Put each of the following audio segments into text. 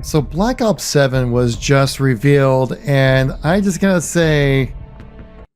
So Black Ops 7 was just revealed, and I just gotta say,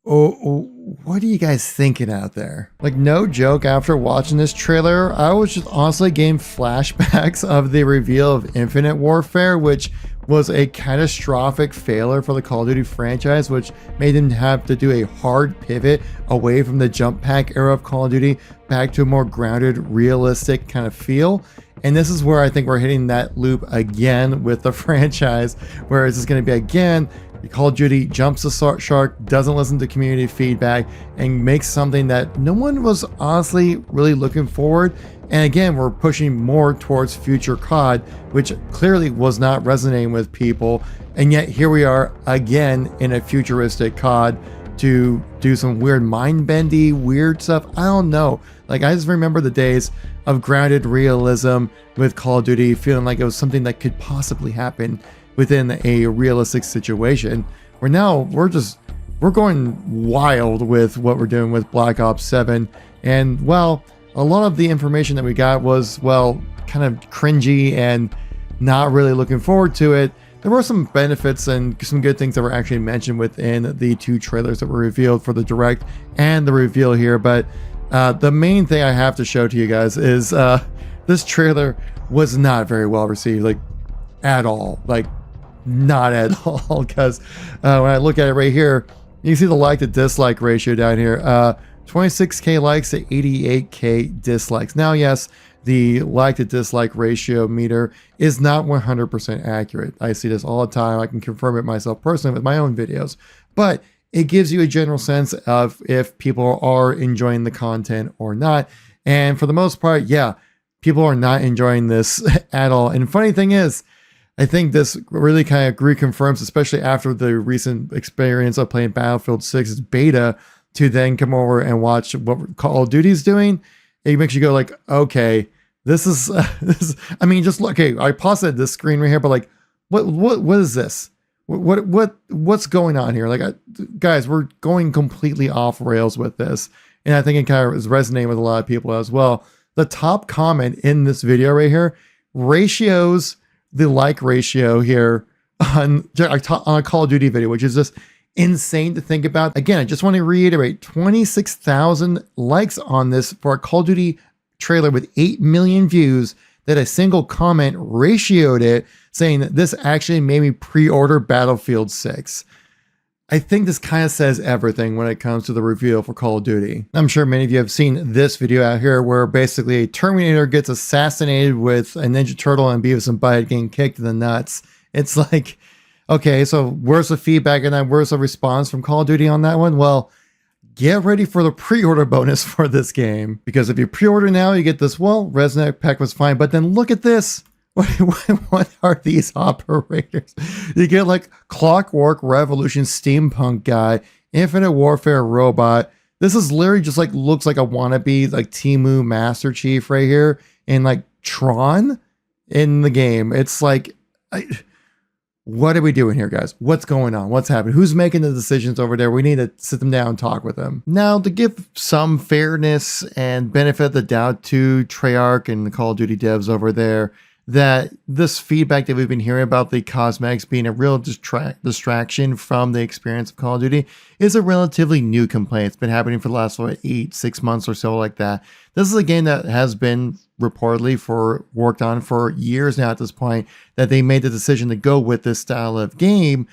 what are you guys thinking out there? Like, no joke, after watching this trailer, I was just honestly getting flashbacks of the reveal of Infinite Warfare, which was a catastrophic failure for the Call of Duty franchise, which made them have to do a hard pivot away from the jump pack era of Call of Duty back to a more grounded, realistic kind of feel. And this is where I think we're hitting that loop again with the franchise, where it's just going to be again, Call of Duty jumps the shark, doesn't listen to community feedback, and makes something that no one was honestly really looking forward. And again, we're pushing more towards future COD, which clearly was not resonating with people. And yet here we are again in a futuristic COD to do some weird mind-bendy, weird stuff. I don't know. Like, I just remember the days of grounded realism with Call of Duty, feeling like it was something that could possibly happen within a realistic situation. Where now we're going wild with what we're doing with Black Ops 7. And well, a lot of the information that we got was, well, kind of cringy and not really looking forward to it. There were some benefits and some good things that were actually mentioned within the two trailers that were revealed for the direct and the reveal here. But the main thing I have to show to you guys is this trailer was not very well received, like at all, like not at all. Because when I look at it right here, you see the like to dislike ratio down here. 26k likes to 88k dislikes. Now, yes, the like to dislike ratio meter is not 100% accurate. I see this all the time. I can confirm it myself personally with my own videos, but it gives you a general sense of if people are enjoying the content or not. And for the most part, yeah, people are not enjoying this at all. And funny thing is, I think this really kind of reconfirms, especially after the recent experience of playing Battlefield 6's beta, to then come over and watch what Call of Duty is doing. It makes you go like, okay, this is, I mean, just look, okay, I paused this screen right here, but like, what is this? What's going on here? Like, guys, we're going completely off rails with this. And I think it kind of is resonating with a lot of people as well. The top comment in this video right here ratios the like ratio here on a Call of Duty video, which is just insane to think about. Again, I just want to reiterate, 26,000 likes on this for a Call of Duty trailer with 8 million views, that a single comment ratioed it, saying that this actually made me pre-order Battlefield 6. I think this kind of says everything when it comes to the reveal for Call of Duty. I'm sure many of you have seen this video out here where basically a Terminator gets assassinated with a Ninja Turtle and Beavis and Butthead getting kicked in the nuts. It's like, okay, so where's the feedback and then where's the response from Call of Duty on that one? Well, get ready for the pre-order bonus for this game, because if you pre-order now, you get this, well, Resnet Pack was fine, but then look at this. What are these operators? You get like Clockwork Revolution steampunk guy, Infinite Warfare robot. This is literally just like, looks like a wannabe like Temu Master Chief right here, and like Tron in the game. It's like, what are we doing here, guys? What's going on? What's happening? Who's making the decisions over there? We need to sit them down and talk with them. Now, to give some fairness and benefit of the doubt to Treyarch and the Call of Duty devs over there, that this feedback that we've been hearing about the cosmetics being a real distraction from the experience of Call of Duty is a relatively new complaint. It's been happening for the last 6 months or so like that. This is a game that has been reportedly worked on for years now at this point, that they made the decision to go with this style of game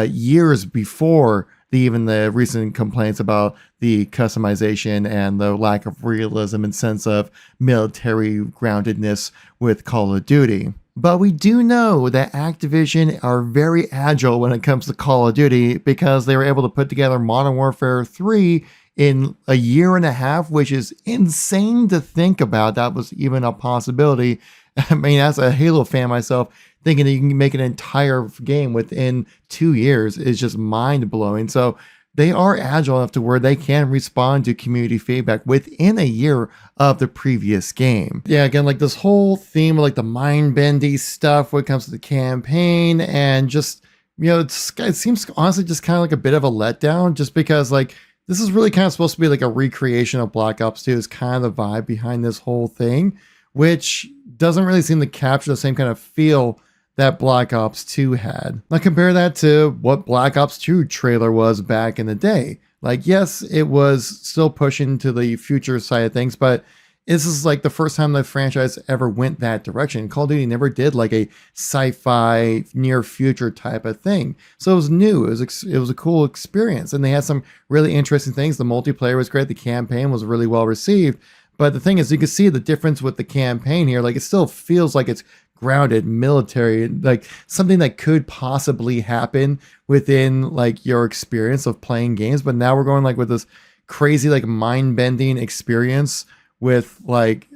years before even the recent complaints about the customization and the lack of realism and sense of military groundedness with Call of Duty. But we do know that Activision are very agile when it comes to Call of Duty, because they were able to put together Modern Warfare 3 in a year and a half, which is insane to think about. That was even a possibility. I mean, as a Halo fan myself, thinking that you can make an entire game within 2 years is just mind-blowing. So they are agile enough to where they can respond to community feedback within a year of the previous game. Yeah, again, like this whole theme of like the mind-bendy stuff when it comes to the campaign, and just, you know, it seems honestly just kind of like a bit of a letdown, just because like this is really kind of supposed to be like a recreation of Black Ops 2 is kind of the vibe behind this whole thing, which doesn't really seem to capture the same kind of feel that Black Ops 2 had. Now compare that to what Black Ops 2 trailer was back in the day. Like, yes, it was still pushing to the future side of things, but this is like the first time the franchise ever went that direction. Call of Duty never did like a sci-fi near future type of thing. So it was new. It was a cool experience. And they had some really interesting things. The multiplayer was great. The campaign was really well received. But the thing is, you can see the difference with the campaign here. Like, it still feels like it's grounded military, like something that could possibly happen within like your experience of playing games. But now we're going like with this crazy, like mind-bending experience with like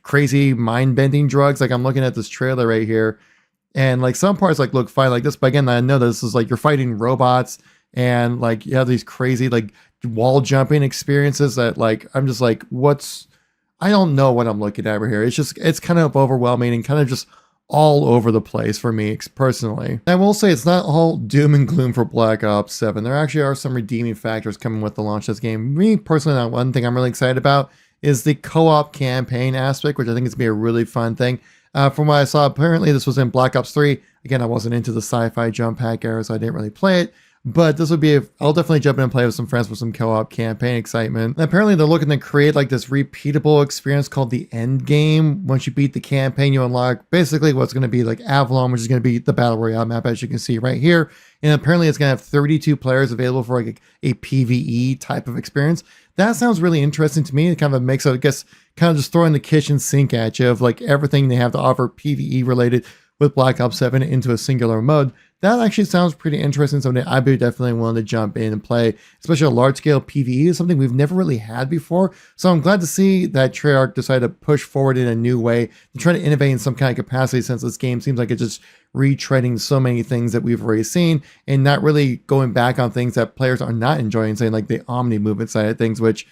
crazy mind-bending drugs. Like, I'm looking at this trailer right here, and like some parts like look fine like this, but again, I know this is like you're fighting robots, and like you have these crazy like wall jumping experiences that like I'm just like, I don't know what I'm looking at over here. It's kind of overwhelming and kind of just all over the place for me personally. I will say it's not all doom and gloom for Black Ops 7. There actually are some redeeming factors coming with the launch of this game. Me personally, one thing I'm really excited about is the co-op campaign aspect, which I think is going to be a really fun thing. From what I saw, apparently this was in Black Ops 3. Again, I wasn't into the sci-fi jump pack era, so I didn't really play it. But this would be, I'll definitely jump in and play with some friends for some co-op campaign excitement. And apparently they're looking to create like this repeatable experience called the end game. Once you beat the campaign, you unlock basically what's going to be like Avalon, which is going to be the Battle Royale map, as you can see right here. And apparently it's going to have 32 players available for like a PvE type of experience. That sounds really interesting to me. It kind of makes it, I guess, kind of just throwing the kitchen sink at you of like everything they have to offer PvE related with Black Ops 7 into a singular mode. That actually sounds pretty interesting. Something I'd be definitely willing to jump in and play, especially a large scale PvE is something we've never really had before. So I'm glad to see that Treyarch decided to push forward in a new way to try to innovate in some kind of capacity, since this game seems like it's just retreading so many things that we've already seen and not really going back on things that players are not enjoying, saying like the Omni movement side of things, which,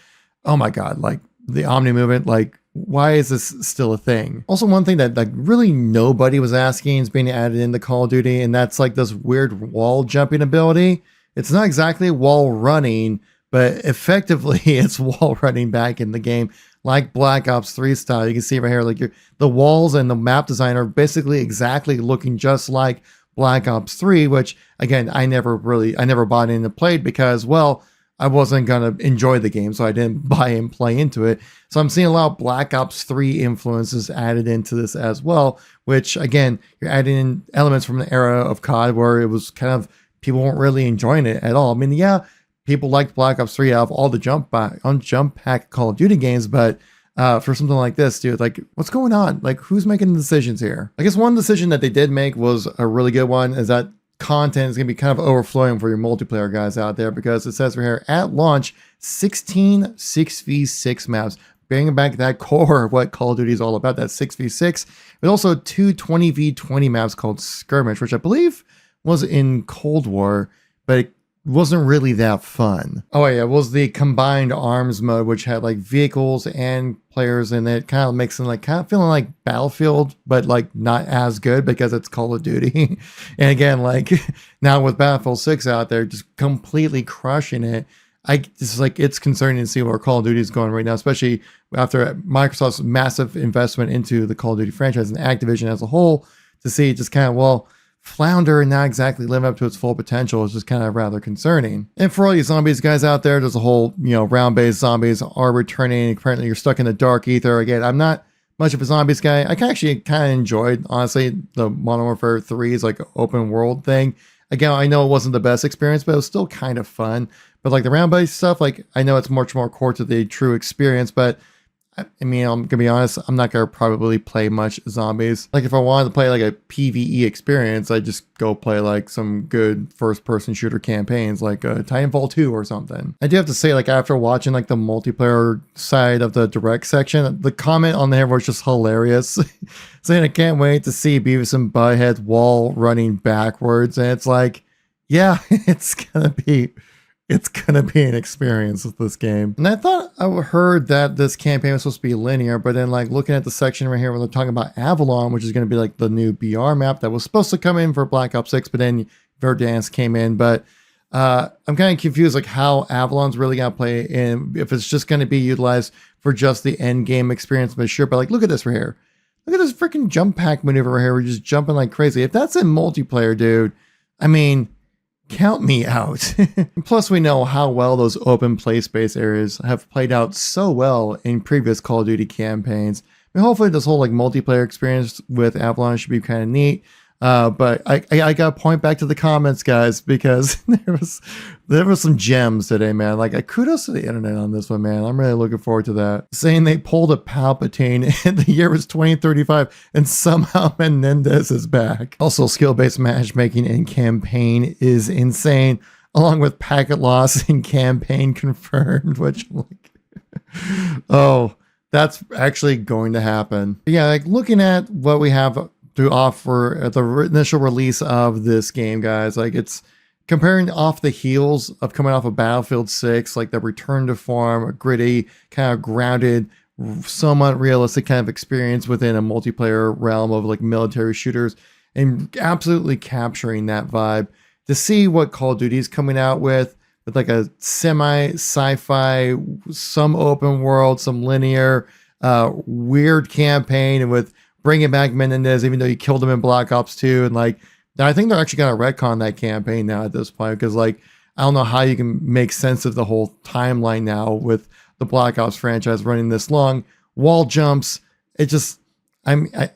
oh my God, like the Omni movement, like, why is this still a thing? Also, one thing that like really nobody was asking is being added into Call of Duty, and that's like this weird wall jumping ability. It's not exactly wall running, but effectively it's wall running back in the game, like Black Ops 3 style. You can see right here, like the walls and the map design are basically exactly looking just like Black Ops 3, which again, I never bought into played because, well, I wasn't going to enjoy the game, so I didn't buy and play into it. So I'm seeing a lot of Black Ops 3 influences added into this as well, which again, you're adding in elements from the era of COD where it was kind of, people weren't really enjoying it at all. I mean, yeah, people liked Black Ops 3 out of all the jump pack Call of Duty games, but for something like this, dude, like what's going on? Like, who's making the decisions here? I guess one decision that they did make was a really good one, is that content is going to be kind of overflowing for your multiplayer guys out there, because it says right here at launch 16 6v6 maps, bringing back that core of what Call of Duty is all about, that 6v6, but also two 20v20 maps called Skirmish, which I believe was in Cold War, but it wasn't really that fun. Oh yeah, it was the combined arms mode, which had like vehicles and players in it, kind of mixing, like kind of feeling like Battlefield, but like not as good because it's Call of Duty. And again, like now with Battlefield 6 out there just completely crushing it, it's concerning to see where Call of Duty is going right now, especially after Microsoft's massive investment into the Call of Duty franchise and Activision as a whole, to see it just kind of, well, flounder and not exactly live up to its full potential is just kind of rather concerning. And for all you zombies guys out there, there's a whole, round-based zombies are returning. Apparently you're stuck in the dark ether. Again, I'm not much of a zombies guy. I actually kind of enjoyed, honestly, the Modern Warfare 3's like open world thing. Again, I know it wasn't the best experience, but it was still kind of fun. But like the round-based stuff, like I know it's much more core to the true experience, but I mean, I'm gonna be honest, I'm not gonna probably play much zombies. Like if I wanted to play like a PvE experience, I'd just go play like some good first-person shooter campaigns, like Titanfall 2 or something. I do have to say, like after watching like the multiplayer side of the direct section, the comment on there was just hilarious, saying I can't wait to see Beavis and Butthead wall running backwards, and it's like, yeah, it's gonna be an experience with this game. And I thought I heard that this campaign was supposed to be linear, but then like looking at the section right here where they're talking about Avalon, which is going to be like the new BR map that was supposed to come in for Black Ops 6, but then Verdansk came in. But I'm kind of confused like how Avalon's really going to play in, if it's just going to be utilized for just the end game experience. But sure, but like look at this right here. Look at this freaking jump pack maneuver right here. We're just jumping like crazy. If that's in multiplayer, dude, I mean, count me out. Plus, we know how well those open play space areas have played out so well in previous Call of Duty campaigns. I mean, hopefully this whole like multiplayer experience with Avalon should be kind of neat. But I got to point back to the comments, guys, because there was some gems today, man. Like, kudos to the internet on this one, man. I'm really looking forward to that. Saying they pulled a Palpatine and the year was 2035 and somehow Menendez is back. Also, skill-based matchmaking in campaign is insane, along with packet loss in campaign confirmed, which like, oh, that's actually going to happen. But yeah, like looking at what we have to offer at the initial release of this game, guys, like it's comparing off the heels of coming off of Battlefield 6, like the return to form, a gritty, kind of grounded, somewhat realistic kind of experience within a multiplayer realm of like military shooters, and absolutely capturing that vibe. To see what Call of Duty is coming out with like a semi sci-fi, some open world, some linear, weird campaign, and with bringing back Menendez, even though you killed him in Black Ops 2. And like, I think they're actually going to retcon that campaign now at this point, because like, I don't know how you can make sense of the whole timeline now with the Black Ops franchise running this long. Wall jumps. It just, I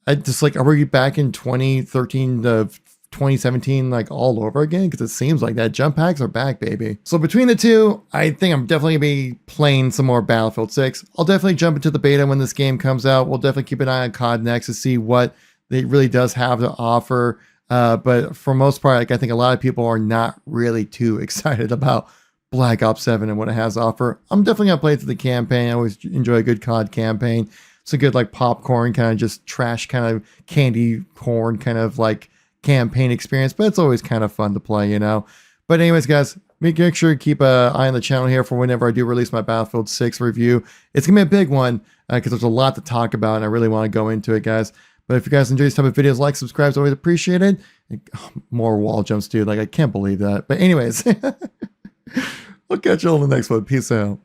just like, are we back in 2013 to 2017 like all over again? Because it seems like that jump packs are back, baby. So between the two, I think I'm definitely gonna be playing some more Battlefield 6. I'll definitely jump into the beta when this game comes out. We'll definitely keep an eye on COD Next to see what it really does have to offer. But for most part, like I think a lot of people are not really too excited about Black Ops 7 and what it has to offer. I'm definitely gonna play through the campaign. I always enjoy a good COD campaign. It's a good like popcorn kind of just trash kind of candy corn kind of like campaign experience, but it's always kind of fun to play, you know. But anyways, guys, make sure to keep an eye on the channel here for whenever I do release my Battlefield 6 review. It's gonna be a big one because there's a lot to talk about and I really want to go into it, guys. But if you guys enjoy these type of videos, like, subscribe is always appreciated. More wall jumps, dude. Like, I can't believe that. But anyways, I'll catch you on the next one. Peace out.